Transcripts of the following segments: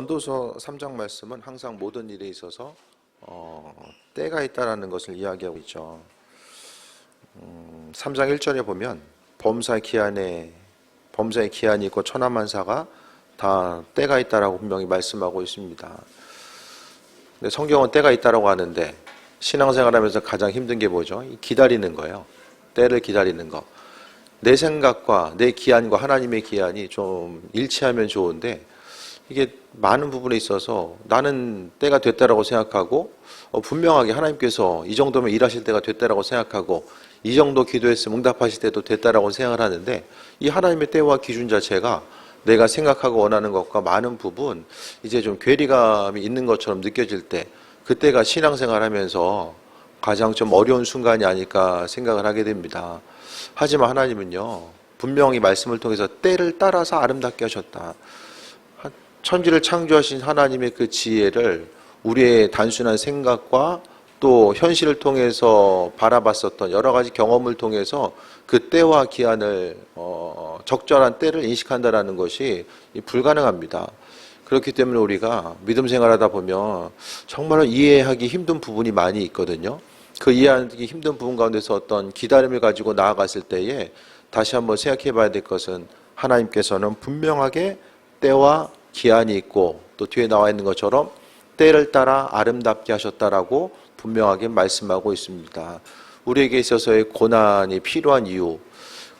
전도서 3장 말씀은 항상 모든 일에 있어서 때가 있다라는 것을 이야기하고 있죠. 3장 1절에 보면 범사의 기한이 있고 천하만사가 다 때가 있다라고 분명히 말씀하고 있습니다. 근데 성경은 때가 있다라고 하는데 신앙생활하면서 가장 힘든 게 뭐죠? 기다리는 거예요. 때를 기다리는 거. 내 생각과 내 기한과 하나님의 기한이 좀 일치하면 좋은데 이게 많은 부분에 있어서 나는 때가 됐다라고 생각하고 분명하게 하나님께서 이 정도면 일하실 때가 됐다라고 생각하고 이 정도 기도했으면 응답하실 때도 됐다라고 생각을 하는데 이 하나님의 때와 기준 자체가 내가 생각하고 원하는 것과 많은 부분 이제 좀 괴리감이 있는 것처럼 느껴질 때 그때가 신앙생활 하면서 가장 좀 어려운 순간이 아닐까 생각을 하게 됩니다. 하지만 하나님은요 분명히 말씀을 통해서 때를 따라서 아름답게 하셨다. 천지를 창조하신 하나님의 그 지혜를 우리의 단순한 생각과 또 현실을 통해서 바라봤었던 여러 가지 경험을 통해서 그 때와 기한을 적절한 때를 인식한다는 것이 불가능합니다. 그렇기 때문에 우리가 믿음 생활하다 보면 정말 이해하기 힘든 부분이 많이 있거든요. 그 이해하기 힘든 부분 가운데서 어떤 기다림을 가지고 나아갔을 때에 다시 한번 생각해 봐야 될 것은 하나님께서는 분명하게 때와 기한이 있고 또 뒤에 나와 있는 것처럼 때를 따라 아름답게 하셨다라고 분명하게 말씀하고 있습니다. 우리에게 있어서의 고난이 필요한 이유,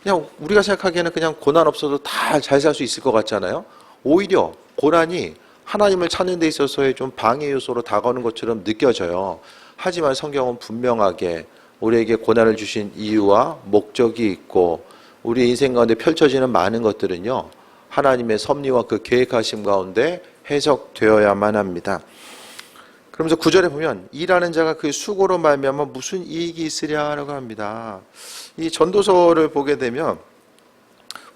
그냥 우리가 생각하기에는 그냥 고난 없어도 다 잘 살 수 있을 것 같잖아요. 오히려 고난이 하나님을 찾는 데 있어서의 좀 방해 요소로 다가오는 것처럼 느껴져요. 하지만 성경은 분명하게 우리에게 고난을 주신 이유와 목적이 있고 우리 인생 가운데 펼쳐지는 많은 것들은요 하나님의 섭리와 그 계획하심 가운데 해석되어야만 합니다. 그러면서 9절에 보면 일하는 자가 그 수고로 말미암아 무슨 이익이 있으랴라고 합니다. 이 전도서를 보게 되면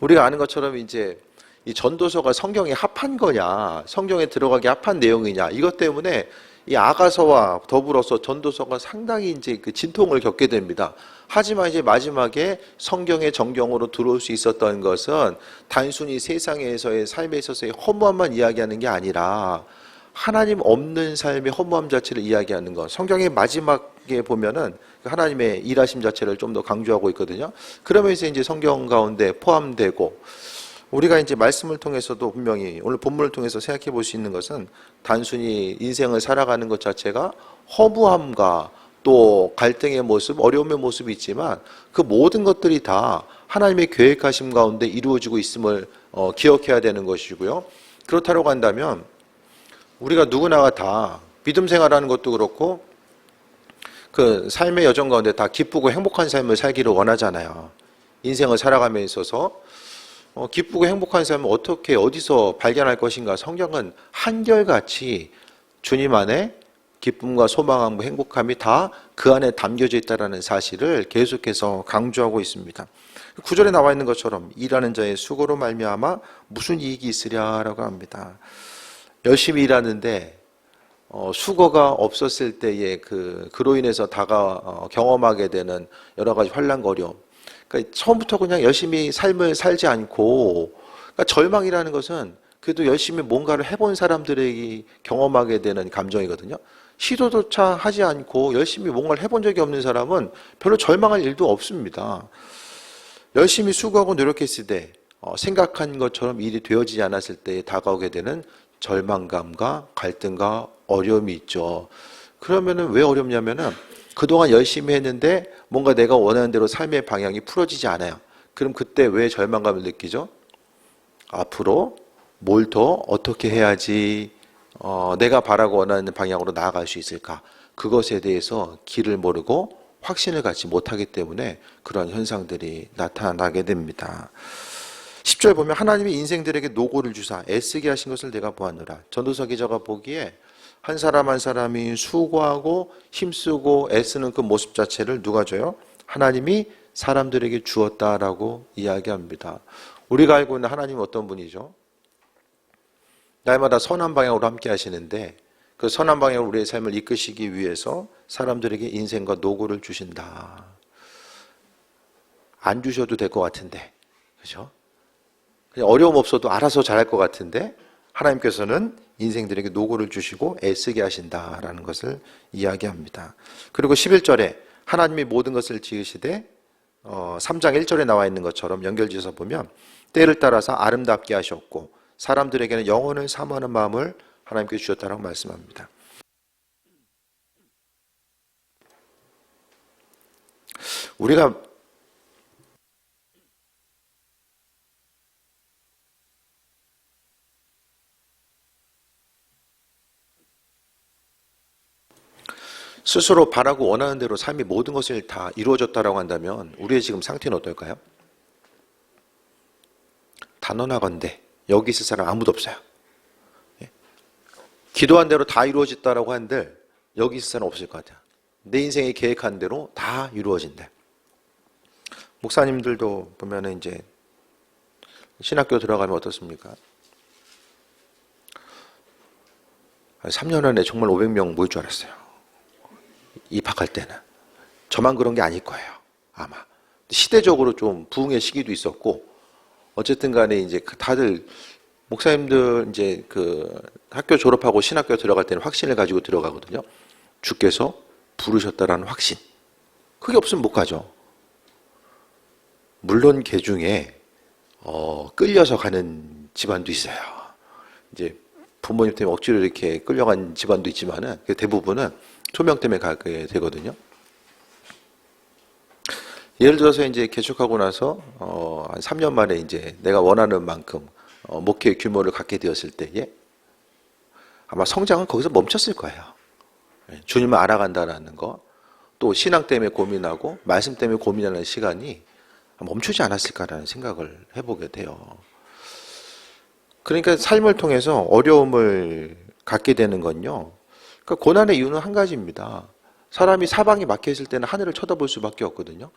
우리가 아는 것처럼 이제 이 전도서가 성경에 합한 거냐, 성경에 들어가기 합한 내용이냐, 이것 때문에 이 아가서와 더불어서 전도서가 상당히 이제 그 진통을 겪게 됩니다. 하지만 이제 마지막에 성경의 정경으로 들어올 수 있었던 것은 단순히 세상에서의 삶에 있어서의 허무함만 이야기하는 게 아니라 하나님 없는 삶의 허무함 자체를 이야기하는 것. 성경의 마지막에 보면은 하나님의 일하심 자체를 좀 더 강조하고 있거든요. 그러면서 이제 성경 가운데 포함되고 우리가 이제 말씀을 통해서도 분명히 오늘 본문을 통해서 생각해 볼 수 있는 것은 단순히 인생을 살아가는 것 자체가 허무함과 또 갈등의 모습, 어려움의 모습이 있지만 그 모든 것들이 다 하나님의 계획하심 가운데 이루어지고 있음을 기억해야 되는 것이고요. 그렇다고 한다면 우리가 누구나가 다 믿음 생활하는 것도 그렇고 그 삶의 여정 가운데 다 기쁘고 행복한 삶을 살기를 원하잖아요. 인생을 살아감에 있어서 기쁘고 행복한 삶을 어떻게 어디서 발견할 것인가. 성경은 한결같이 주님 안에 기쁨과 소망과 행복함이 다 그 안에 담겨져 있다는 사실을 계속해서 강조하고 있습니다. 9절에 나와 있는 것처럼 일하는 자의 수고로 말미암아 무슨 이익이 있으랴라고 합니다. 열심히 일하는데 수고가 없었을 때의 그로 인해서 경험하게 되는 여러 가지 환난과 어려움. 그러니까 처음부터 그냥 열심히 삶을 살지 않고, 그러니까 절망이라는 것은 그래도 열심히 뭔가를 해본 사람들에게 경험하게 되는 감정이거든요. 시도조차 하지 않고 열심히 뭔가를 해본 적이 없는 사람은 별로 절망할 일도 없습니다. 열심히 수고하고 노력했을 때 생각한 것처럼 일이 되어지지 않았을 때 다가오게 되는 절망감과 갈등과 어려움이 있죠. 그러면은 왜 어렵냐면은 그동안 열심히 했는데 뭔가 내가 원하는 대로 삶의 방향이 풀어지지 않아요. 그럼 그때 왜 절망감을 느끼죠? 앞으로 뭘 더 어떻게 해야지 내가 바라고 원하는 방향으로 나아갈 수 있을까? 그것에 대해서 길을 모르고 확신을 갖지 못하기 때문에 그런 현상들이 나타나게 됩니다. 10절 보면 하나님이 인생들에게 노고를 주사 애쓰게 하신 것을 내가 보았노라. 전도서 기자가 보기에 한 사람 한 사람이 수고하고 힘쓰고 애쓰는 그 모습 자체를 누가 줘요? 하나님이 사람들에게 주었다라고 이야기합니다. 우리가 알고 있는 하나님은 어떤 분이죠? 날마다 선한 방향으로 함께 하시는데 그 선한 방향으로 우리의 삶을 이끄시기 위해서 사람들에게 인생과 노고를 주신다. 안 주셔도 될 것 같은데, 그죠? 그냥 어려움 없어도 알아서 잘할 것 같은데 하나님께서는 인생들에게 노고를 주시고 애쓰게 하신다라는 것을 이야기합니다. 그리고 11절에 하나님이 모든 것을 지으시되 3장 1절에 나와 있는 것처럼 연결지어서 보면 때를 따라서 아름답게 하셨고 사람들에게는 영혼을 사모하는 마음을 하나님께 주셨다라고 말씀합니다. 우리가 스스로 바라고 원하는 대로 삶이 모든 것을 다 이루어졌다라고 한다면 우리의 지금 상태는 어떨까요? 단언하건대 여기 있을 사람 아무도 없어요. 기도한 대로 다 이루어졌다라고 한들 여기 있을 사람 없을 것 같아요. 내 인생에 계획한 대로 다 이루어진대. 목사님들도 보면은 이제 신학교 들어가면 어떻습니까? 3년 안에 정말 500명 모일 줄 알았어요. 입학할 때는. 저만 그런 게 아닐 거예요. 아마. 시대적으로 좀 부흥의 시기도 있었고, 어쨌든 간에 이제 다들, 목사님들 이제 그 학교 졸업하고 신학교 들어갈 때는 확신을 가지고 들어가거든요. 주께서 부르셨다라는 확신. 그게 없으면 못 가죠. 물론 개 중에, 끌려서 가는 집안도 있어요. 이제 부모님 때문에 억지로 이렇게 끌려간 집안도 있지만은 대부분은 소명 때문에 가게 되거든요. 예를 들어서 이제 개척하고 나서 한 3년 만에 이제 내가 원하는 만큼 목회 규모를 갖게 되었을 때에 아마 성장은 거기서 멈췄을 거예요. 주님을 알아간다는 거, 또 신앙 때문에 고민하고 말씀 때문에 고민하는 시간이 멈추지 않았을까라는 생각을 해보게 돼요. 그러니까 삶을 통해서 어려움을 갖게 되는 건요. 그러니까 고난의 이유는 한 가지입니다. 사람이 사방이 막혀 있을 때는 하늘을 쳐다볼 수밖에 없거든요.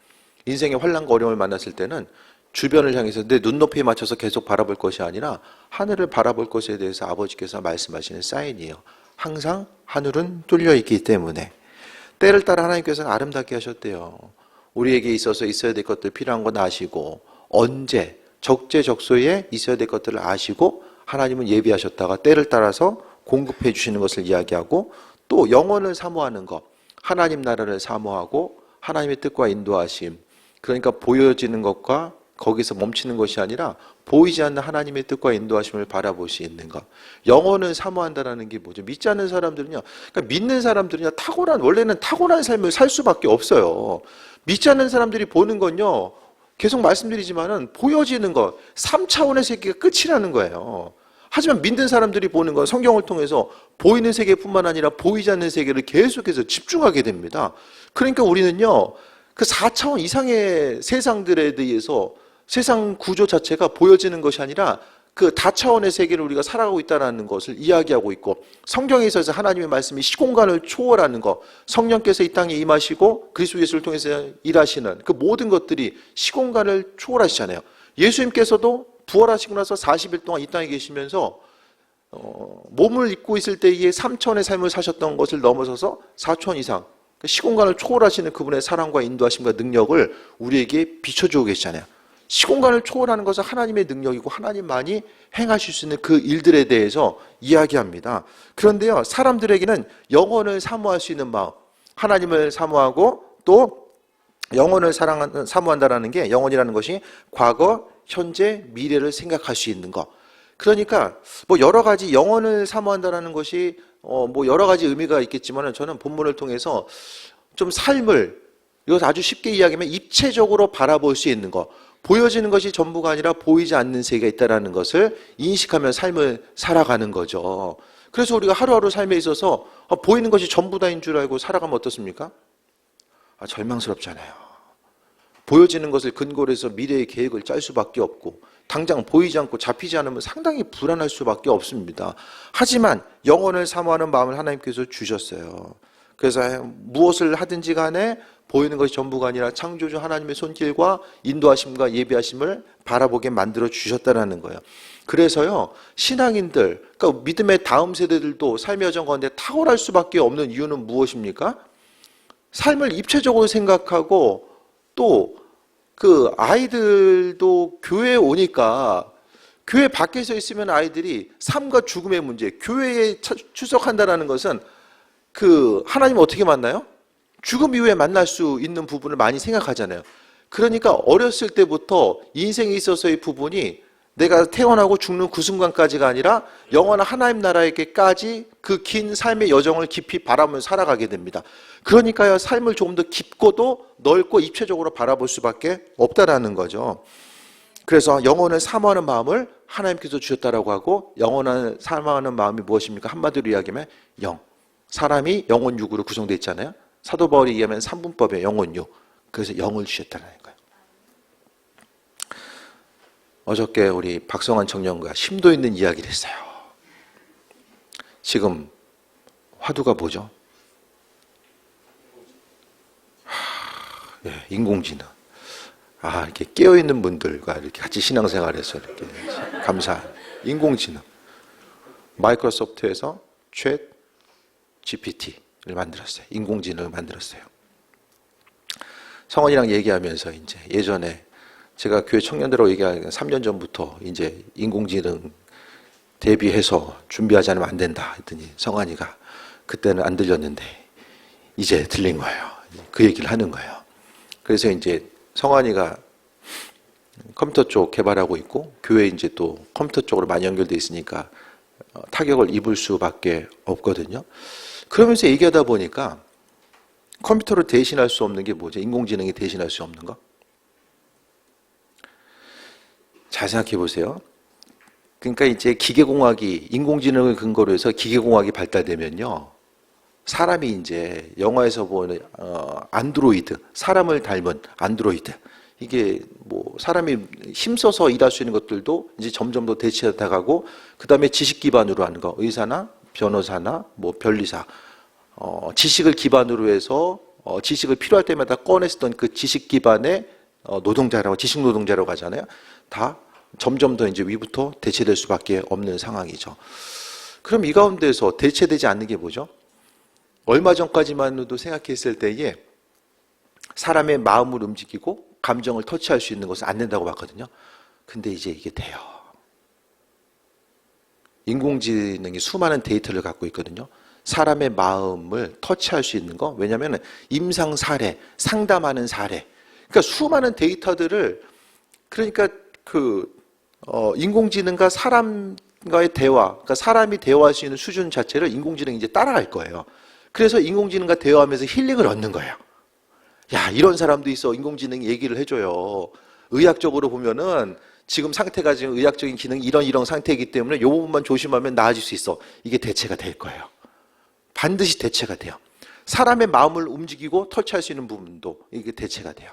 인생의 환난과 어려움을 만났을 때는 주변을 향해서 내 눈높이에 맞춰서 계속 바라볼 것이 아니라 하늘을 바라볼 것에 대해서 아버지께서 말씀하시는 사인이에요. 항상 하늘은 뚫려 있기 때문에. 때를 따라 하나님께서는 아름답게 하셨대요. 우리에게 있어서 있어야 될 것들 필요한 건 아시고 언제 적재적소에 있어야 될 것들을 아시고 하나님은 예비하셨다가 때를 따라서 공급해 주시는 것을 이야기하고 또 영혼을 사모하는 것, 하나님 나라를 사모하고 하나님의 뜻과 인도하심, 그러니까 보여지는 것과 거기서 멈추는 것이 아니라 보이지 않는 하나님의 뜻과 인도하심을 바라볼 수 있는 것. 영혼을 사모한다는 게 뭐죠? 믿지 않는 사람들은요, 그러니까 믿는 사람들은요, 원래는 타고난 삶을 살 수밖에 없어요. 믿지 않는 사람들이 보는 건요, 계속 말씀드리지만은 보여지는 것, 3차원의 세계가 끝이라는 거예요. 하지만 믿는 사람들이 보는 건 성경을 통해서 보이는 세계뿐만 아니라 보이지 않는 세계를 계속해서 집중하게 됩니다. 그러니까 우리는요, 그 4차원 이상의 세상들에 대해서 세상 구조 자체가 보여지는 것이 아니라 그 다차원의 세계를 우리가 살아가고 있다는 것을 이야기하고 있고, 성경에 있어서 하나님의 말씀이 시공간을 초월하는 것, 성령께서 이 땅에 임하시고 그리스도 예수를 통해서 일하시는 그 모든 것들이 시공간을 초월하시잖아요. 예수님께서도 부활하시고 나서 40일 동안 이 땅에 계시면서 몸을 입고 있을 때에 3천의 삶을 사셨던 것을 넘어서서 4천 이상 시공간을 초월하시는 그분의 사랑과 인도하심과 능력을 우리에게 비춰주고 계시잖아요. 시공간을 초월하는 것은 하나님의 능력이고 하나님만이 행하실 수 있는 그 일들에 대해서 이야기합니다. 그런데요, 사람들에게는 영혼을 사모할 수 있는 마음, 하나님을 사모하고 또 영혼을 사모한다라는 게, 영혼이라는 것이 과거, 현재, 미래를 생각할 수 있는 것. 그러니까 뭐 여러 가지 영혼을 사모한다라는 것이 뭐 여러 가지 의미가 있겠지만 저는 본문을 통해서 좀 삶을, 이것을 아주 쉽게 이야기하면 입체적으로 바라볼 수 있는 것, 보여지는 것이 전부가 아니라 보이지 않는 세계가 있다는 것을 인식하며 삶을 살아가는 거죠. 그래서 우리가 하루하루 삶에 있어서 보이는 것이 전부 다인 줄 알고 살아가면 어떻습니까? 절망스럽잖아요. 보여지는 것을 근거로 해서 미래의 계획을 짤 수밖에 없고 당장 보이지 않고 잡히지 않으면 상당히 불안할 수밖에 없습니다. 하지만 영혼을 사모하는 마음을 하나님께서 주셨어요. 그래서 무엇을 하든지 간에 보이는 것이 전부가 아니라 창조주 하나님의 손길과 인도하심과 예비하심을 바라보게 만들어 주셨다는 거예요. 그래서요, 신앙인들, 그러니까 믿음의 다음 세대들도 삶의 여정 가운데 탁월할 수밖에 없는 이유는 무엇입니까? 삶을 입체적으로 생각하고 또 그 아이들도 교회에 오니까 교회 밖에서 있으면 아이들이 삶과 죽음의 문제, 교회에 출석한다는 것은 그 하나님 어떻게 만나요? 죽음 이후에 만날 수 있는 부분을 많이 생각하잖아요. 그러니까 어렸을 때부터 인생에 있어서의 부분이 내가 태어나고 죽는 그 순간까지가 아니라 영원한 하나님 나라에게까지 그 긴 삶의 여정을 깊이 바라보면서 살아가게 됩니다. 그러니까요, 삶을 조금 더 깊고도 넓고 입체적으로 바라볼 수밖에 없다라는 거죠. 그래서 영혼을 사모하는 마음을 하나님께서 주셨다라고 하고, 영혼을 사모하는 마음이 무엇입니까? 한마디로 이야기하면 영. 사람이 영혼 육으로 구성되어 있잖아요. 사도 바울이 얘기하면 3분법의 영혼 육. 그래서 영을 주셨다는 거예요. 어저께 우리 박성환 청년과 심도 있는 이야기를 했어요. 지금 화두가 뭐죠? 인공지능. 이렇게 깨어있는 분들과 이렇게 같이 신앙생활해서 이렇게 감사한 인공지능. 마이크로소프트에서 챗 GPT를 만들었어요. 인공지능을 만들었어요. 성원이랑 얘기하면서 이제 예전에 제가 교회 청년들하고 얘기하는 3년 전부터 이제 인공지능 대비해서 준비하지 않으면 안 된다 했더니 성환이가 그때는 안 들렸는데 이제 들린 거예요. 그 얘기를 하는 거예요. 그래서 이제 성환이가 컴퓨터 쪽 개발하고 있고 교회 이제 또 컴퓨터 쪽으로 많이 연결돼 있으니까 타격을 입을 수밖에 없거든요. 그러면서 얘기하다 보니까 컴퓨터를 대신할 수 없는 게 뭐죠? 인공지능이 대신할 수 없는 거? 잘 생각해 보세요. 그러니까 이제 기계공학이 인공지능을 근거로 해서 기계공학이 발달되면요, 사람이 이제 영화에서 보는 안드로이드, 사람을 닮은 안드로이드, 이게 뭐 사람이 힘써서 일할 수 있는 것들도 이제 점점 더 대체해 나가고, 그 다음에 지식 기반으로 하는 거, 의사나 변호사나 뭐 변리사, 지식을 기반으로 해서 지식을 필요할 때마다 꺼냈었던 그 지식 기반의 노동자라고, 지식 노동자라고 하잖아요. 다 점점 더 이제 위부터 대체될 수밖에 없는 상황이죠. 그럼 이 가운데서 대체되지 않는 게 뭐죠? 얼마 전까지만도 생각했을 때에 사람의 마음을 움직이고 감정을 터치할 수 있는 것은 안 된다고 봤거든요. 근데 이제 이게 돼요. 인공지능이 수많은 데이터를 갖고 있거든요. 사람의 마음을 터치할 수 있는 거. 왜냐하면 임상 사례, 상담하는 사례. 그러니까 수많은 데이터들을, 그러니까 인공지능과 사람과의 대화, 그러니까 사람이 대화할 수 있는 수준 자체를 인공지능이 이제 따라갈 거예요. 그래서 인공지능과 대화하면서 힐링을 얻는 거예요. 야, 이런 사람도 있어. 인공지능이 얘기를 해줘요. 의학적으로 보면은 지금 상태가 지금 의학적인 기능이 이런 상태이기 때문에 이 부분만 조심하면 나아질 수 있어. 이게 대체가 될 거예요. 반드시 대체가 돼요. 사람의 마음을 움직이고 터치할 수 있는 부분도 이게 대체가 돼요.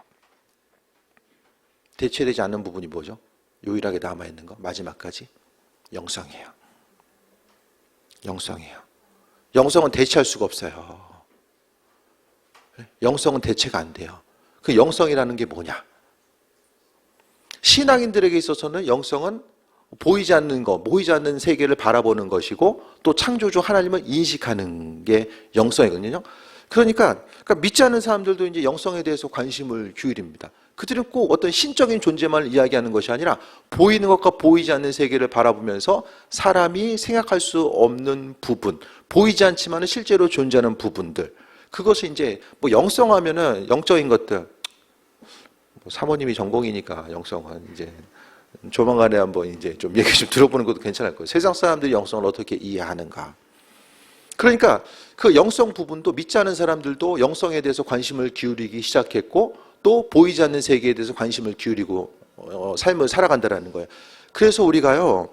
대체되지 않는 부분이 뭐죠? 유일하게 남아있는 거, 마지막까지 영성이에요. 영성이에요. 영성은 대체할 수가 없어요. 영성은 대체가 안 돼요. 그 영성이라는 게 뭐냐? 신앙인들에게 있어서는 영성은 보이지 않는 것, 보이지 않는 세계를 바라보는 것이고, 또 창조주 하나님을 인식하는 게 영성이거든요. 그러니까 믿지 않는 사람들도 이제 영성에 대해서 관심을 기울입니다. 그들은 꼭 어떤 신적인 존재만을 이야기하는 것이 아니라 보이는 것과 보이지 않는 세계를 바라보면서 사람이 생각할 수 없는 부분, 보이지 않지만 실제로 존재하는 부분들, 그것이 이제 뭐 영성하면은 영적인 것들, 사모님이 전공이니까 영성은 이제 조만간에 한번 이제 좀 얘기 좀 들어보는 것도 괜찮을 거예요. 세상 사람들이 영성을 어떻게 이해하는가. 그러니까 그 영성 부분도 믿지 않은 사람들도 영성에 대해서 관심을 기울이기 시작했고, 또 보이지 않는 세계에 대해서 관심을 기울이고 삶을 살아간다는 거예요. 그래서 우리가요,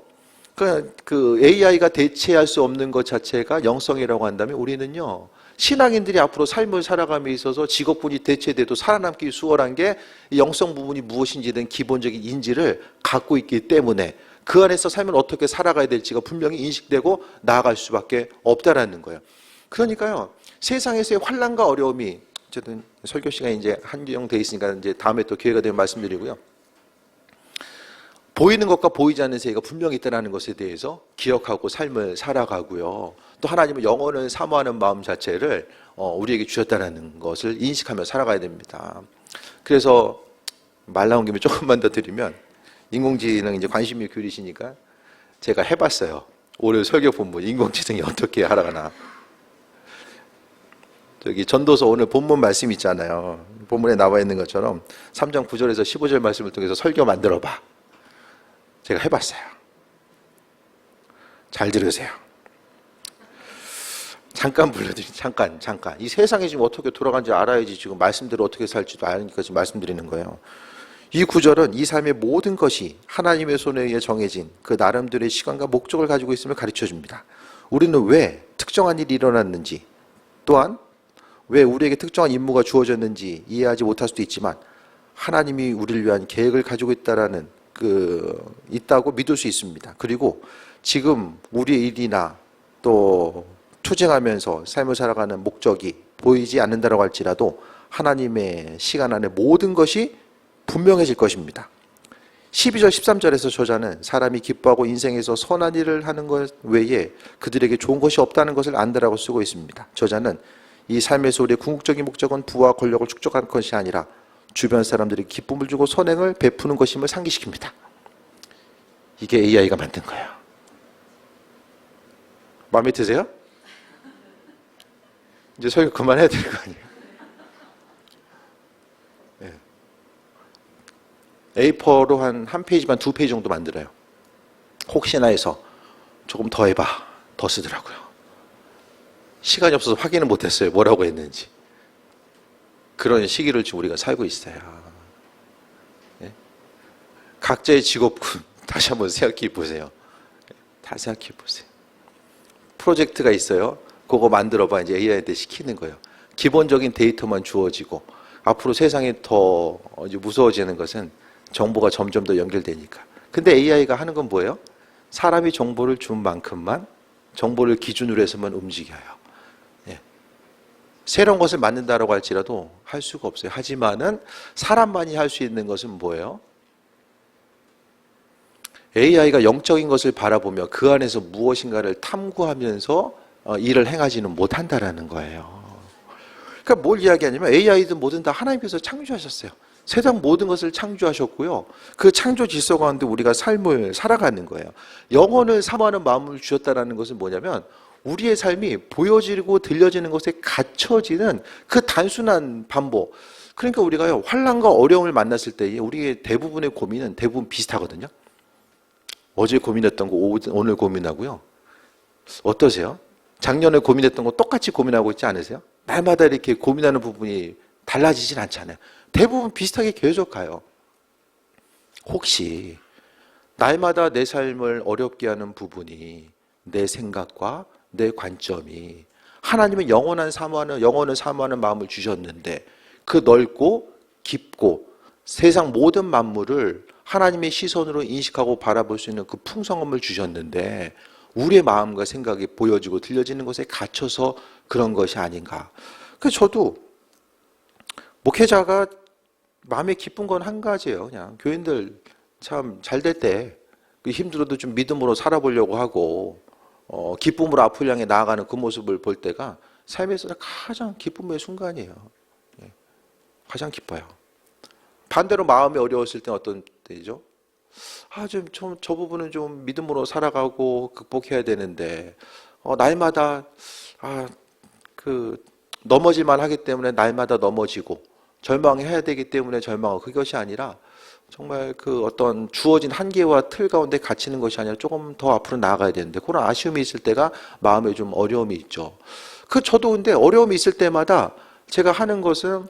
그 AI가 대체할 수 없는 것 자체가 영성이라고 한다면, 우리는요, 신앙인들이 앞으로 삶을 살아감에 있어서 직업군이 대체돼도 살아남기 수월한 게 영성 부분이 무엇인지 된 기본적인 인지를 갖고 있기 때문에 그 안에서 삶을 어떻게 살아가야 될지가 분명히 인식되고 나아갈 수밖에 없다라는 거예요. 그러니까요, 세상에서의 환난과 어려움이, 어쨌든 설교 시간이 이제 한정돼 있으니까 이제 다음에 또 기회가 되면 말씀드리고요. 보이는 것과 보이지 않는 세계가 분명히 있다는 것에 대해서 기억하고 삶을 살아가고요. 또 하나님은 영혼을 사모하는 마음 자체를 우리에게 주셨다는 것을 인식하며 살아가야 됩니다. 그래서 말 나온 김에 조금만 더 드리면, 인공지능 이제 관심이 기울이시니까 제가 해봤어요. 오늘 설교 본문 인공지능이 어떻게 하라가나. 저기 전도서 오늘 본문 말씀 있잖아요. 본문에 나와 있는 것처럼 3장 9절에서 15절 말씀을 통해서 설교 만들어봐. 제가 해봤어요. 잘 들으세요. 잠깐 불러드리죠. 잠깐. 이 세상이 지금 어떻게 돌아가는지 알아야지 지금 말씀대로 어떻게 살지도 아니까 지금 말씀드리는 거예요. 이 구절은 이 삶의 모든 것이 하나님의 손에 의해 정해진 그 나름대로의 시간과 목적을 가지고 있음을 가르쳐 줍니다. 우리는 왜 특정한 일이 일어났는지, 또한 왜 우리에게 특정한 임무가 주어졌는지 이해하지 못할 수도 있지만 하나님이 우리를 위한 계획을 가지고 있다고 믿을 수 있습니다. 그리고 지금 우리의 일이나 또 투쟁하면서 삶을 살아가는 목적이 보이지 않는다고 할지라도 하나님의 시간 안에 모든 것이 분명해질 것입니다. 12절 13절에서 저자는 사람이 기뻐하고 인생에서 선한 일을 하는 것 외에 그들에게 좋은 것이 없다는 것을 안다라고 쓰고 있습니다. 저자는 이 삶에서 우리의 궁극적인 목적은 부와 권력을 축적하는 것이 아니라 주변 사람들에게 기쁨을 주고 선행을 베푸는 것임을 상기시킵니다. 이게 AI가 만든 거예요. 마음에 드세요? 이제 설교 그만해야 될 거 아니에요. A4로 한 페이지만 2페이지 정도 만들어요. 혹시나 해서 조금 더 해봐. 더 쓰더라고요. 시간이 없어서 확인을 못했어요. 뭐라고 했는지. 그런 시기를 지금 우리가 살고 있어요. 네? 각자의 직업군 다시 한번 생각해 보세요. 다 생각해 보세요. 프로젝트가 있어요. 그거 만들어봐. 이제 AI한테 시키는 거예요. 기본적인 데이터만 주어지고 앞으로 세상이 더 무서워지는 것은 정보가 점점 더 연결되니까. 근데 AI가 하는 건 뭐예요? 사람이 정보를 준 만큼만 정보를 기준으로 해서만 움직여요. 예. 새로운 것을 만든다라고 할지라도 할 수가 없어요. 하지만은 사람만이 할 수 있는 것은 뭐예요? AI가 영적인 것을 바라보며 그 안에서 무엇인가를 탐구하면서 일을 행하지는 못한다라는 거예요. 그러니까 뭘 이야기하냐면 AI든 뭐든 다 하나님께서 창조하셨어요. 세상 모든 것을 창조하셨고요. 그 창조 질서 가운데 우리가 삶을 살아가는 거예요. 영혼을 사모하는 마음을 주셨다는 것은 뭐냐면 우리의 삶이 보여지고 들려지는 것에 갇혀지는 그 단순한 반복. 그러니까 우리가 환난과 어려움을 만났을 때에 우리의 대부분의 고민은 대부분 비슷하거든요. 어제 고민했던 거 오늘 고민하고요. 어떠세요? 작년에 고민했던 거 똑같이 고민하고 있지 않으세요? 날마다 이렇게 고민하는 부분이 달라지진 않잖아요. 대부분 비슷하게 계속 가요. 혹시 날마다 내 삶을 어렵게 하는 부분이 내 생각과 내 관점이 하나님은 영원을 사모하는 마음을 주셨는데 그 넓고 깊고 세상 모든 만물을 하나님의 시선으로 인식하고 바라볼 수 있는 그 풍성함을 주셨는데 우리의 마음과 생각이 보여지고 들려지는 것에 갇혀서 그런 것이 아닌가. 그래서 저도 목회자가 마음에 기쁜 건 한 가지예요. 그냥 교인들 참 잘 될 때 힘들어도 좀 믿음으로 살아보려고 하고 기쁨으로 앞을 향해 나아가는 그 모습을 볼 때가 삶에서 가장 기쁨의 순간이에요. 가장 기뻐요. 반대로 마음이 어려웠을 때 어떤 때죠? 저 부분은 좀 믿음으로 살아가고 극복해야 되는데 날마다 넘어질만 하기 때문에 날마다 넘어지고 절망해야 되기 때문에 절망하고 그것이 아니라 정말 그 어떤 주어진 한계와 틀 가운데 갇히는 것이 아니라 조금 더 앞으로 나아가야 되는데 그런 아쉬움이 있을 때가 마음에 좀 어려움이 있죠. 저도 근데 어려움이 있을 때마다 제가 하는 것은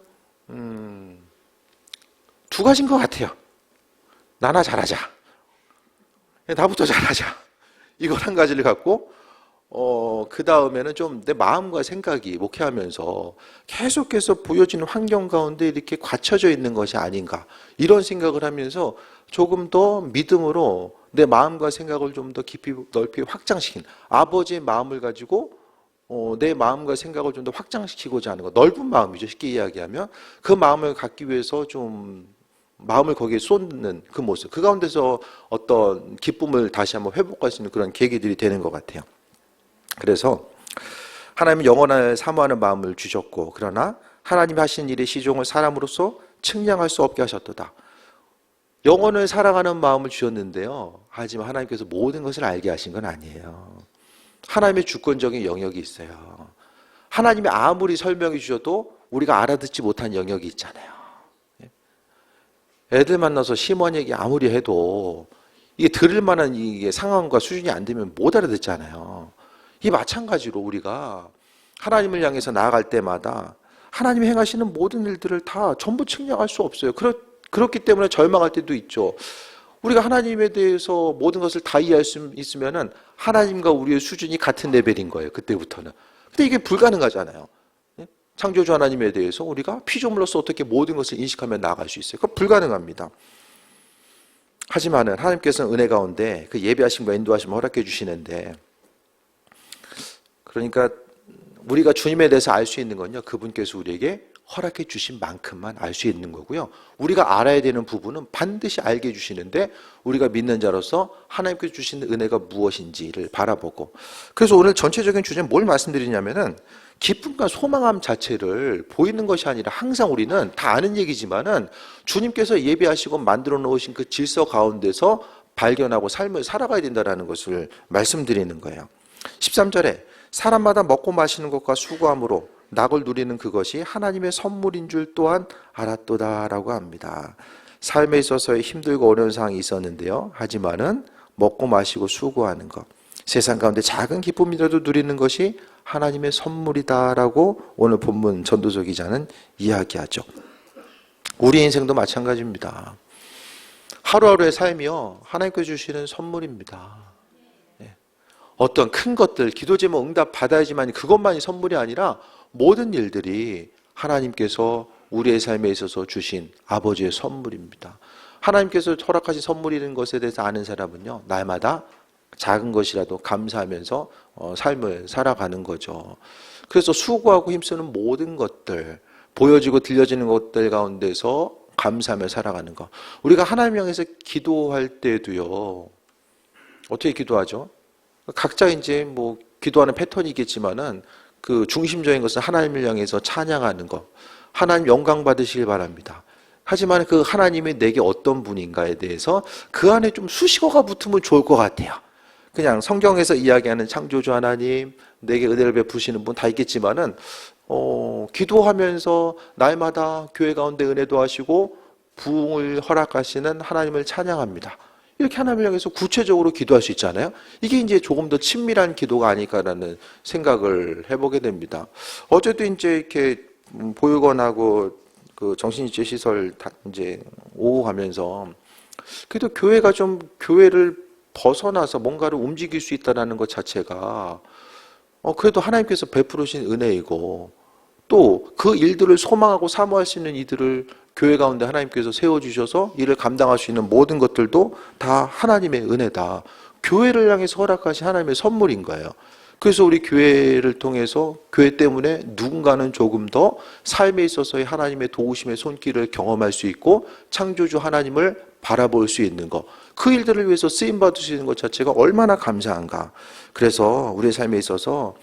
두 가지인 것 같아요. 나나 잘하자. 나부터 잘하자. 이걸 한 가지를 갖고 그 다음에는 좀 내 마음과 생각이 목회하면서 계속해서 보여지는 환경 가운데 이렇게 갇혀져 있는 것이 아닌가 이런 생각을 하면서 조금 더 믿음으로 내 마음과 생각을 좀 더 깊이 넓이 확장시킨 아버지의 마음을 가지고 내 마음과 생각을 좀 더 확장시키고자 하는 것 넓은 마음이죠. 쉽게 이야기하면 그 마음을 갖기 위해서 좀 마음을 거기에 쏟는 그 모습 그 가운데서 어떤 기쁨을 다시 한번 회복할 수 있는 그런 계기들이 되는 것 같아요. 그래서 하나님은 영원을 사모하는 마음을 주셨고 그러나 하나님이 하신 일의 시종을 사람으로서 측량할 수 없게 하셨도다. 영혼을 사랑하는 마음을 주셨는데요. 하지만 하나님께서 모든 것을 알게 하신 건 아니에요. 하나님의 주권적인 영역이 있어요. 하나님이 아무리 설명해 주셔도 우리가 알아듣지 못한 영역이 있잖아요. 애들 만나서 심원 얘기 아무리 해도 이게 들을 만한 이게 상황과 수준이 안 되면 못 알아듣잖아요. 이 마찬가지로 우리가 하나님을 향해서 나아갈 때마다 하나님이 행하시는 모든 일들을 다 전부 측량할 수 없어요. 그렇기 때문에 절망할 때도 있죠. 우리가 하나님에 대해서 모든 것을 다 이해할 수 있으면은 하나님과 우리의 수준이 같은 레벨인 거예요. 그때부터는. 근데 이게 불가능하잖아요. 창조주 하나님에 대해서 우리가 피조물로서 어떻게 모든 것을 인식하며 나아갈 수 있어요? 그건 불가능합니다. 하지만은 하나님께서는 은혜 가운데 그 예배하심과 인도하심을 허락해 주시는데, 그러니까 우리가 주님에 대해서 알 수 있는 건요, 그분께서 우리에게 허락해 주신 만큼만 알 수 있는 거고요. 우리가 알아야 되는 부분은 반드시 알게 해주시는데 우리가 믿는 자로서 하나님께서 주시는 은혜가 무엇인지를 바라보고, 그래서 오늘 전체적인 주제는 뭘 말씀드리냐면은 기쁨과 소망함 자체를 보이는 것이 아니라 항상 우리는 다 아는 얘기지만은 주님께서 예배하시고 만들어 놓으신 그 질서 가운데서 발견하고 삶을 살아가야 된다는 것을 말씀드리는 거예요. 13절에 사람마다 먹고 마시는 것과 수고함으로 낙을 누리는 그것이 하나님의 선물인 줄 또한 알았도다라고 합니다. 삶에 있어서의 힘들고 어려운 상황이 있었는데요. 하지만은 먹고 마시고 수고하는 것, 세상 가운데 작은 기쁨이라도 누리는 것이 하나님의 선물이다라고 오늘 본문 전도서 기자는 이야기하죠. 우리 인생도 마찬가지입니다. 하루하루의 삶이요, 하나님께서 주시는 선물입니다. 어떤 큰 것들, 기도 제목 응답 받아야지만 그것만이 선물이 아니라 모든 일들이 하나님께서 우리의 삶에 있어서 주신 아버지의 선물입니다. 하나님께서 허락하신 선물이라는 것에 대해서 아는 사람은요, 날마다 작은 것이라도 감사하면서 삶을 살아가는 거죠. 그래서 수고하고 힘쓰는 모든 것들, 보여지고 들려지는 것들 가운데서 감사하며 살아가는 것. 우리가 하나님 향해서 기도할 때도요, 어떻게 기도하죠? 각자 이제 뭐 기도하는 패턴이 있겠지만은 그 중심적인 것은 하나님을 향해서 찬양하는 것, 하나님 영광 받으시길 바랍니다. 하지만 그 하나님이 내게 어떤 분인가에 대해서 그 안에 좀 수식어가 붙으면 좋을 것 같아요. 그냥 성경에서 이야기하는 창조주 하나님, 내게 은혜를 베푸시는 분 다 있겠지만은 기도하면서 날마다 교회 가운데 은혜도 하시고 부흥을 허락하시는 하나님을 찬양합니다. 이렇게 하나님을 향해서 구체적으로 기도할 수 있잖아요. 이게 이제 조금 더 친밀한 기도가 아닐까라는 생각을 해보게 됩니다. 어제도 이제 이렇게 보육원하고 그 정신일지 시설 이제 오고 가면서 그래도 교회가 좀 교회를 벗어나서 뭔가를 움직일 수 있다는 것 자체가 그래도 하나님께서 베풀으신 은혜이고, 또 그 일들을 소망하고 사모할 수 있는 이들을 교회 가운데 하나님께서 세워주셔서 이를 감당할 수 있는 모든 것들도 다 하나님의 은혜다. 교회를 향해서 허락하신 하나님의 선물인 거예요. 그래서 우리 교회를 통해서 교회 때문에 누군가는 조금 더 삶에 있어서의 하나님의 도우심의 손길을 경험할 수 있고 창조주 하나님을 바라볼 수 있는 것, 그 일들을 위해서 쓰임받을 수 있는 것 자체가 얼마나 감사한가. 그래서 우리의 삶에 있어서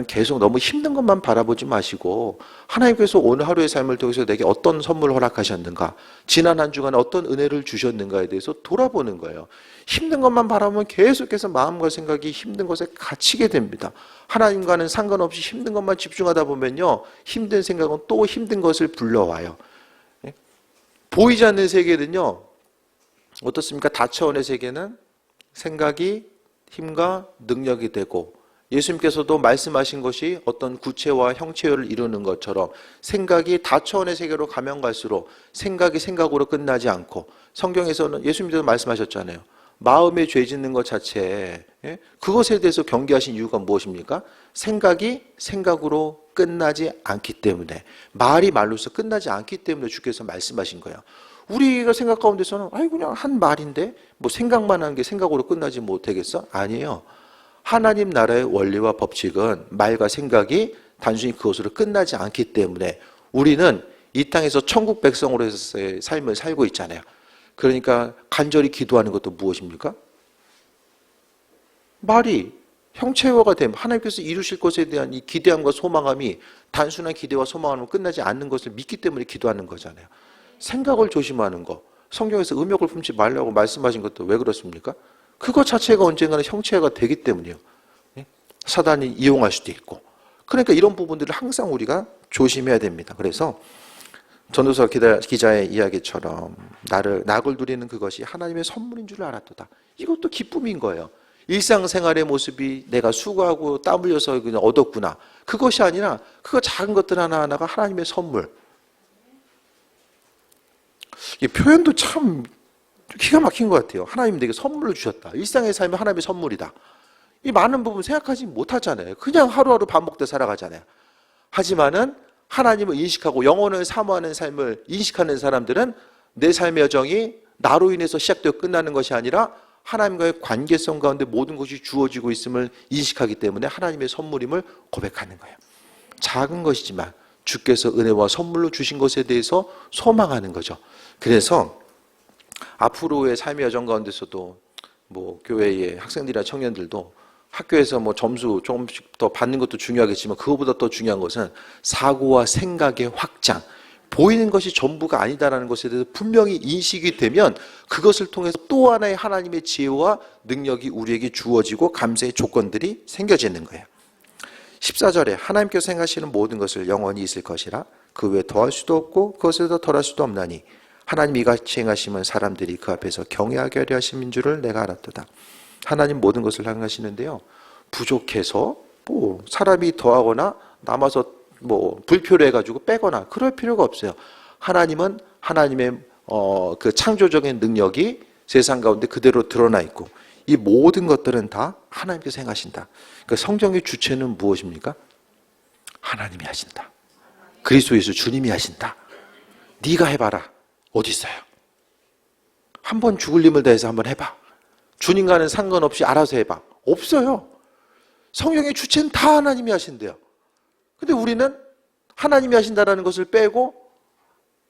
계속 너무 힘든 것만 바라보지 마시고 하나님께서 오늘 하루의 삶을 통해서 내게 어떤 선물을 허락하셨는가, 지난 한 주간 어떤 은혜를 주셨는가에 대해서 돌아보는 거예요. 힘든 것만 바라보면 계속해서 마음과 생각이 힘든 것에 갇히게 됩니다. 하나님과는 상관없이 힘든 것만 집중하다 보면요, 힘든 생각은 또 힘든 것을 불러와요. 보이지 않는 세계는요, 어떻습니까? 다차원의 세계는 생각이 힘과 능력이 되고, 예수님께서도 말씀하신 것이 어떤 구체와 형체를 이루는 것처럼 생각이 다차원의 세계로 가면 갈수록 생각이 생각으로 끝나지 않고, 성경에서는 예수님께서 말씀하셨잖아요. 마음에 죄 짓는 것 자체, 그것에 대해서 경계하신 이유가 무엇입니까? 생각이 생각으로 끝나지 않기 때문에, 말이 말로서 끝나지 않기 때문에 주께서 말씀하신 거예요. 우리가 생각 가운데서는 그냥 한 말인데 뭐 생각만 하는 게 생각으로 끝나지 못하겠어? 아니에요. 하나님 나라의 원리와 법칙은 말과 생각이 단순히 그것으로 끝나지 않기 때문에 우리는 이 땅에서 천국 백성으로서의 삶을 살고 있잖아요. 그러니까 간절히 기도하는 것도 무엇입니까? 말이 형체화가 되면 하나님께서 이루실 것에 대한 이 기대함과 소망함이 단순한 기대와 소망함으로 끝나지 않는 것을 믿기 때문에 기도하는 거잖아요. 생각을 조심하는 거, 성경에서 음욕을 품지 말라고 말씀하신 것도 왜 그렇습니까? 그것 자체가 언젠가는 형체가 되기 때문이요. 사단이 이용할 수도 있고. 그러니까 이런 부분들을 항상 우리가 조심해야 됩니다. 그래서 전도서 기자의 이야기처럼 낙을 누리는 그것이 하나님의 선물인 줄 알았도다. 이것도 기쁨인 거예요. 일상생활의 모습이 내가 수고하고 땀 흘려서 그냥 얻었구나. 그것이 아니라 그거 작은 것들 하나하나가 하나님의 선물. 이 표현도 참 기가 막힌 것 같아요. 하나님 내게 선물을 주셨다. 일상의 삶이 하나님의 선물이다. 이 많은 부분 생각하지 못하잖아요. 그냥 하루하루 밥 먹다 살아가잖아요. 하지만은 하나님을 인식하고 영혼을 사모하는 삶을 인식하는 사람들은 내 삶의 여정이 나로 인해서 시작되어 끝나는 것이 아니라 하나님과의 관계성 가운데 모든 것이 주어지고 있음을 인식하기 때문에 하나님의 선물임을 고백하는 거예요. 작은 것이지만 주께서 은혜와 선물로 주신 것에 대해서 소망하는 거죠. 그래서 앞으로의 삶의 여정 가운데서도 교회의 학생들이나 청년들도 학교에서 점수 조금씩 더 받는 것도 중요하겠지만 그거보다 더 중요한 것은 사고와 생각의 확장, 보이는 것이 전부가 아니다라는 것에 대해서 분명히 인식이 되면 그것을 통해서 또 하나의 하나님의 지혜와 능력이 우리에게 주어지고 감사의 조건들이 생겨지는 거예요. 14절에 하나님께서 생각하시는 모든 것을 영원히 있을 것이라 그 외에 더할 수도 없고 그것에 더 덜할 수도 없나니 하나님 이같이 행하시면 사람들이 그 앞에서 경외하게 하려 하심인 줄을 내가 알았도다. 하나님 모든 것을 행하시는데요. 부족해서 사람이 더하거나 남아서 불표로 해가지고 빼거나 그럴 필요가 없어요. 하나님은 하나님의 그 창조적인 능력이 세상 가운데 그대로 드러나 있고 이 모든 것들은 다 하나님께서 행하신다. 그러니까 성경의 주체는 무엇입니까? 하나님이 하신다. 그리스도 예수 주님이 하신다. 네가 해봐라. 어디 있어요? 한번 죽을 힘을 다해서 한번 해봐. 주님과는 상관없이 알아서 해봐. 없어요. 성경의 주체는 다 하나님이 하신대요. 근데 우리는 하나님이 하신다라는 것을 빼고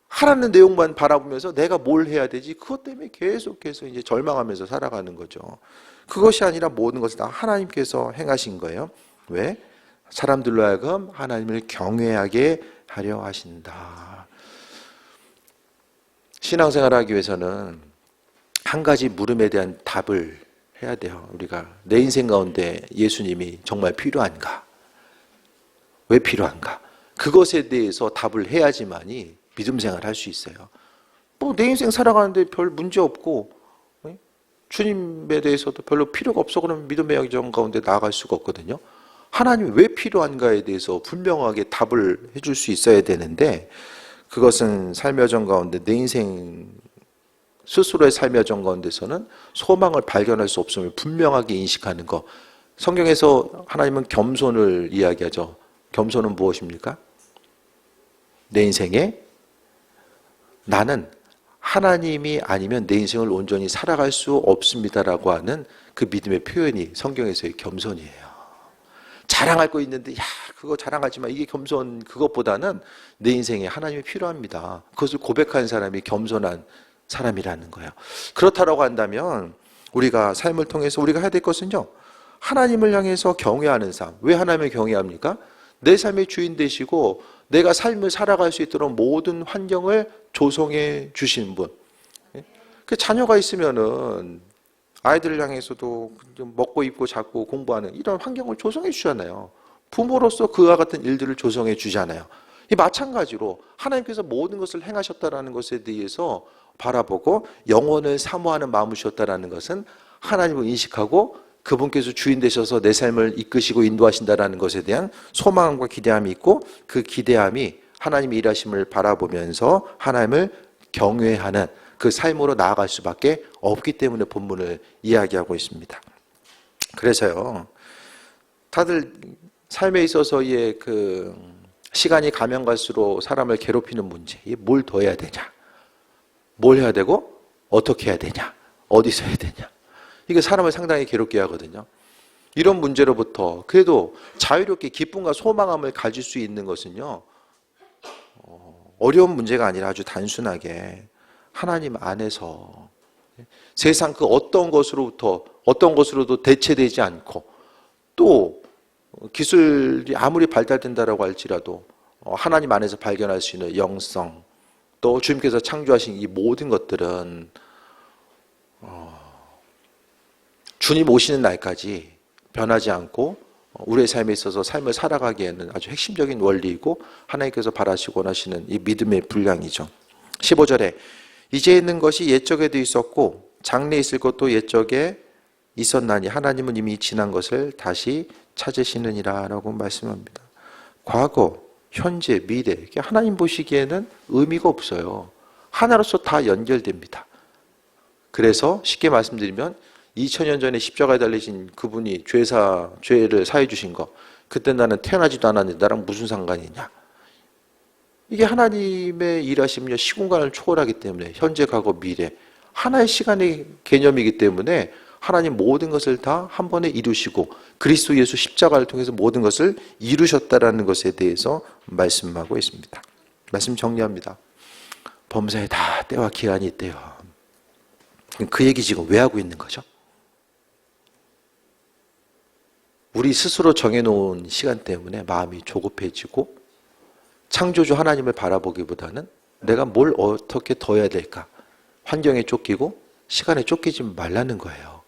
하라는 내용만 바라보면서 내가 뭘 해야 되지? 그것 때문에 계속해서 이제 절망하면서 살아가는 거죠. 그것이 아니라 모든 것을 다 하나님께서 행하신 거예요. 왜? 사람들로 하여금 하나님을 경외하게 하려 하신다. 신앙생활을 하기 위해서는 한 가지 물음에 대한 답을 해야 돼요. 우리가 내 인생 가운데 예수님이 정말 필요한가? 왜 필요한가? 그것에 대해서 답을 해야지만이 믿음 생활을 할 수 있어요. 내 인생 살아가는데 별 문제 없고 주님에 대해서도 별로 필요가 없어 그러면 믿음의 여정 가운데 나아갈 수가 없거든요. 하나님이 왜 필요한가에 대해서 분명하게 답을 해줄 수 있어야 되는데 그것은 삶의 여정 가운데 내 인생 스스로의 삶의 여정 가운데서는 소망을 발견할 수 없음을 분명하게 인식하는 것. 성경에서 하나님은 겸손을 이야기하죠. 겸손은 무엇입니까? 내 인생에 나는 하나님이 아니면 내 인생을 온전히 살아갈 수 없습니다라고 하는 그 믿음의 표현이 성경에서의 겸손이에요. 자랑할 거 있는데 그거 자랑하지만 이게 겸손 그것보다는 내 인생에 하나님이 필요합니다. 그것을 고백하는 사람이 겸손한 사람이라는 거예요. 그렇다라고 한다면 우리가 삶을 통해서 우리가 해야 될 것은요. 하나님을 향해서 경외하는 삶. 왜 하나님을 경외합니까? 내 삶의 주인 되시고 내가 삶을 살아갈 수 있도록 모든 환경을 조성해 주신 분. 그 자녀가 있으면은 아이들을 향해서도 먹고 입고 자고 공부하는 이런 환경을 조성해 주잖아요. 부모로서 그와 같은 일들을 조성해 주잖아요. 이 마찬가지로 하나님께서 모든 것을 행하셨다라는 것에 대해서 바라보고 영혼을 사모하는 마음을 주셨다라는 것은 하나님을 인식하고 그분께서 주인 되셔서 내 삶을 이끄시고 인도하신다라는 것에 대한 소망과 기대함이 있고 그 기대함이 하나님의 일하심을 바라보면서 하나님을 경외하는 그 삶으로 나아갈 수밖에 없기 때문에 본문을 이야기하고 있습니다. 그래서요, 다들 삶에 있어서의 그 시간이 가면 갈수록 사람을 괴롭히는 문제, 뭘 더 해야 되냐? 뭘 해야 되고 어떻게 해야 되냐? 어디서 해야 되냐? 이게 사람을 상당히 괴롭게 하거든요. 이런 문제로부터 그래도 자유롭게 기쁨과 소망함을 가질 수 있는 것은요, 어려운 문제가 아니라 아주 단순하게 하나님 안에서 세상 그 어떤 것으로도 대체되지 않고 또 기술이 아무리 발달된다라고 할지라도 하나님 안에서 발견할 수 있는 영성, 또 주님께서 창조하신 이 모든 것들은 주님 오시는 날까지 변하지 않고 우리의 삶에 있어서 삶을 살아가기에는 아주 핵심적인 원리이고 하나님께서 바라시고 원하시는 이 믿음의 분량이죠. 15절에 이제 있는 것이 옛적에도 있었고 장래에 있을 것도 옛적에 있었나니 하나님은 이미 지난 것을 다시 찾으시느니라 라고 말씀합니다. 과거, 현재, 미래, 하나님 보시기에는 의미가 없어요. 하나로서 다 연결됩니다. 그래서 쉽게 말씀드리면 2000년 전에 십자가에 달리신 그분이 죄를 사해 주신 거, 그때 나는 태어나지도 않았는데 나랑 무슨 상관이냐. 이게 하나님의 일하심은요, 시공간을 초월하기 때문에 현재, 과거, 미래 하나의 시간의 개념이기 때문에 하나님 모든 것을 다 한 번에 이루시고 그리스도 예수 십자가를 통해서 모든 것을 이루셨다라는 것에 대해서 말씀하고 있습니다. 말씀 정리합니다. 범사에 다 때와 기한이 있대요. 그 얘기 지금 왜 하고 있는 거죠? 우리 스스로 정해놓은 시간 때문에 마음이 조급해지고 창조주 하나님을 바라보기보다는 내가 뭘 어떻게 더 해야 될까? 환경에 쫓기고 시간에 쫓기지 말라는 거예요.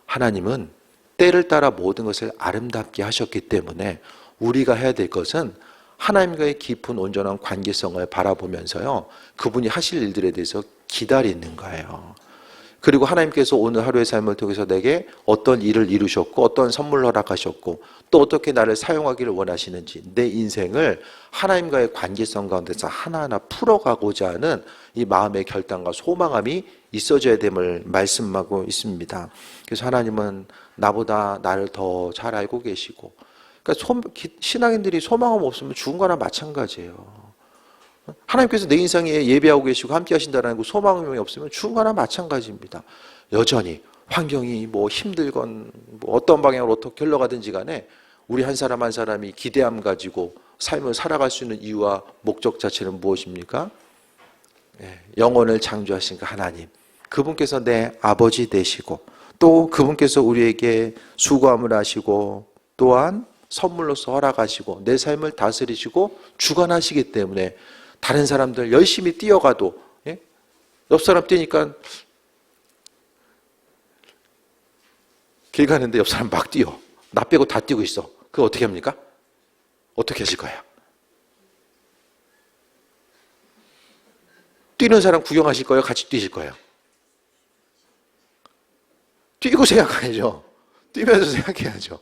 하나님은 때를 따라 모든 것을 아름답게 하셨기 때문에 우리가 해야 될 것은 하나님과의 깊은 온전한 관계성을 바라보면서요, 그분이 하실 일들에 대해서 기다리는 거예요. 그리고 하나님께서 오늘 하루의 삶을 통해서 내게 어떤 일을 이루셨고 어떤 선물을 허락하셨고 또 어떻게 나를 사용하기를 원하시는지 내 인생을 하나님과의 관계성 가운데서 하나하나 풀어가고자 하는 이 마음의 결단과 소망함이 있어져야 됨을 말씀하고 있습니다. 그래서 하나님은 나보다 나를 더 잘 알고 계시고, 그러니까 신앙인들이 소망함 없으면 죽은 거나 마찬가지예요. 하나님께서 내 인생에 예배하고 계시고 함께 하신다는 거 소망이 없으면 죽은 거나 마찬가지입니다. 여전히 환경이 힘들건 어떤 방향으로 어떻게 흘러가든지 간에 우리 한 사람 한 사람이 기대함 가지고 삶을 살아갈 수 있는 이유와 목적 자체는 무엇입니까? 영혼을 창조하신 그 하나님, 그분께서 내 아버지 되시고 또 그분께서 우리에게 수고함을 하시고 또한 선물로서 허락하시고 내 삶을 다스리시고 주관하시기 때문에 다른 사람들 열심히 뛰어가도 옆 사람 뛰니까 길 가는데 옆 사람 막 뛰어. 나 빼고 다 뛰고 있어. 그거 어떻게 합니까? 어떻게 하실 거예요? 뛰는 사람 구경하실 거예요? 같이 뛰실 거예요? 뛰고 생각해야죠. 뛰면서 생각해야죠.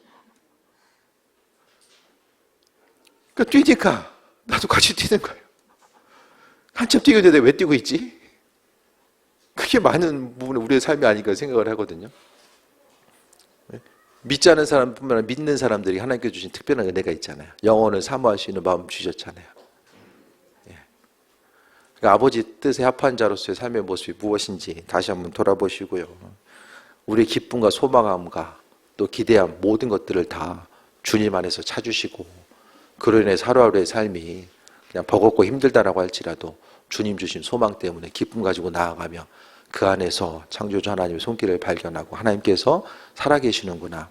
그러니까 뛰니까 나도 같이 뛰는 거예요. 한참 뛰고 있는데 왜 뛰고 있지? 그게 많은 부분은 우리의 삶이 아닐까 생각을 하거든요. 믿지 않은 사람뿐만 아니라 믿는 사람들이 하나님께 주신 특별한 은혜가 있잖아요. 영혼을 사모할 수 있는 마음 주셨잖아요. 그러니까 아버지 뜻에 합한 자로서의 삶의 모습이 무엇인지 다시 한번 돌아보시고요. 우리의 기쁨과 소망함과 또 기대함 모든 것들을 다 주님 안에서 찾으시고 그로 인해서 하루하루의 삶이 그냥 버겁고 힘들다라고 할지라도 주님 주신 소망 때문에 기쁨 가지고 나아가며 그 안에서 창조주 하나님의 손길을 발견하고 하나님께서 살아계시는구나.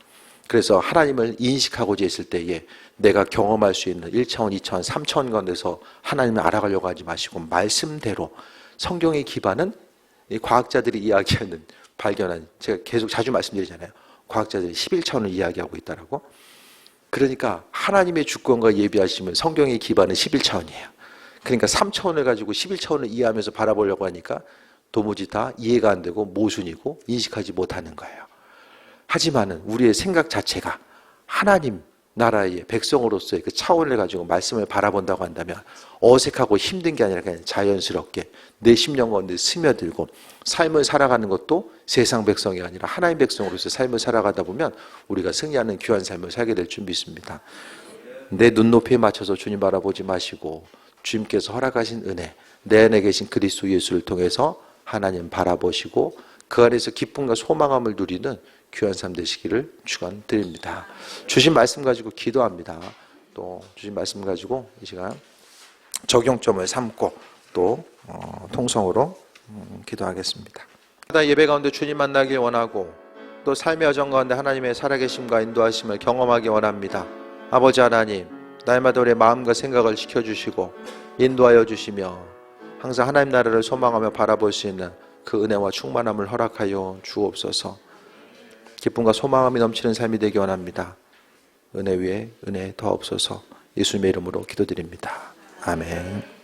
그래서 하나님을 인식하고자 했을 때에 내가 경험할 수 있는 1차원, 2차원, 3차원 가운데서 하나님을 알아가려고 하지 마시고 말씀대로 성경의 기반은 이 과학자들이 이야기하는 발견한, 제가 계속 자주 말씀드리잖아요. 과학자들이 11차원을 이야기하고 있다라고. 그러니까 하나님의 주권과 예비하시면 성경의 기반은 11차원이에요. 그러니까 3차원을 가지고 11차원을 이해하면서 바라보려고 하니까 도무지 다 이해가 안 되고 모순이고 인식하지 못하는 거예요. 하지만은 우리의 생각 자체가 하나님 나라의 백성으로서의 그 차원을 가지고 말씀을 바라본다고 한다면 어색하고 힘든 게 아니라 그냥 자연스럽게 내 심령 가운데 스며들고 삶을 살아가는 것도 세상 백성이 아니라 하나님 백성으로서 삶을 살아가다 보면 우리가 승리하는 귀한 삶을 살게 될 줄 믿습니다. 내 눈높이에 맞춰서 주님 바라보지 마시고 주님께서 허락하신 은혜, 내 안에 계신 그리스도 예수를 통해서 하나님 바라보시고 그 안에서 기쁨과 소망함을 누리는 귀한 삶 되시기를 축원드립니다. 주신 말씀 가지고 기도합니다. 또 주신 말씀 가지고 이 시간 적용점을 삼고 또 통성으로 기도하겠습니다. 예배 가운데 주님 만나길 원하고 또 삶의 여정 가운데 하나님의 살아계심과 인도하심을 경험하기 원합니다. 아버지 하나님, 날마다 우리의 마음과 생각을 지켜주시고 인도하여 주시며 항상 하나님 나라를 소망하며 바라볼 수 있는 그 은혜와 충만함을 허락하여 주옵소서. 기쁨과 소망함이 넘치는 삶이 되기 원합니다. 은혜 위에 은혜 더옵소서. 예수님의 이름으로 기도드립니다. 아멘.